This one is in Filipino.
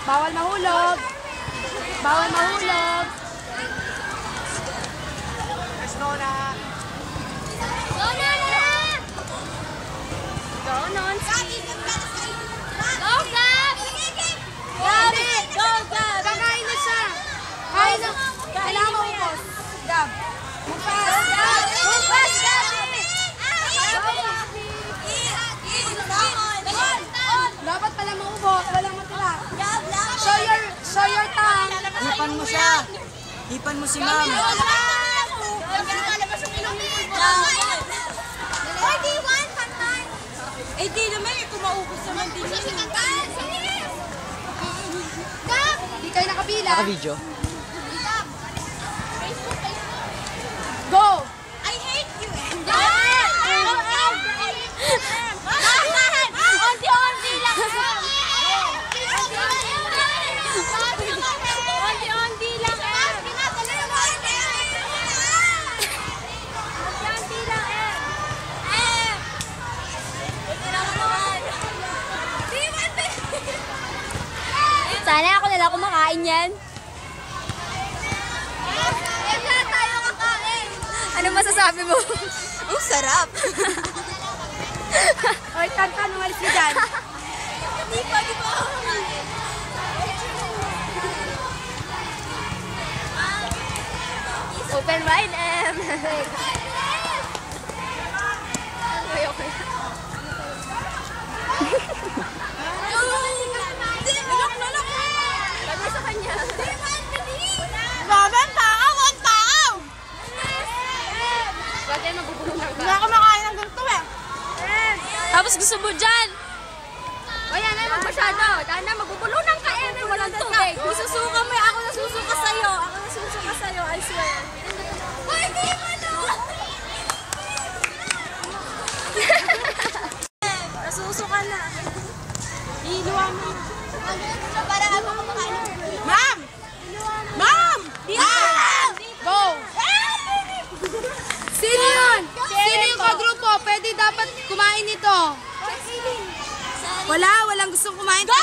Bawal mahulog. Bawal mahulog. Let's go na. Go na! Go, Nonsi. Go, Gab! Gab! Go, Gab! Kakain na siya. Kain na. Kailangan mo upos. Gab. Upas. Gab! Upas, Gabi! Dapat pala maubos. Walang matira. Show your tongue. Hipan mo siya. Hipan mo si ma'am. Eh, di naman. Kung maubos naman din yun. Di kayo nakabila. Naka-video. Go! I hate you! Onti-onti lang! Onti-onti lang! Onti-onti lang! Sana ako nila kumakain yan. Tayo kakain! Ano masasabi mo? Ang sarap. Oy, Tantan, umalis ka dyan. Hindi pa, di ba? Open wide, M. Okay, okay. Lagi sa kanya. Babang tao! Ang tao! Bakit magbubulong ng Hindi ako makain ng ganito eh. Tapos gusto mo dyan. O yan, ay magmasyado. Dahil na magbubulunan ka eh. Walang tubig. Isusuka mo eh. Ako nasusuka sa'yo. Ako nasusuka sa'yo. I swear. Pwede mo no! Nasusuka na. Iluwa mo. Para ako kumakain. Ma'am! Ma'am! Go! Sino yun? Sino yung kagrupo? Pwede dapat kumain ito. Walang gustong kumain. Go!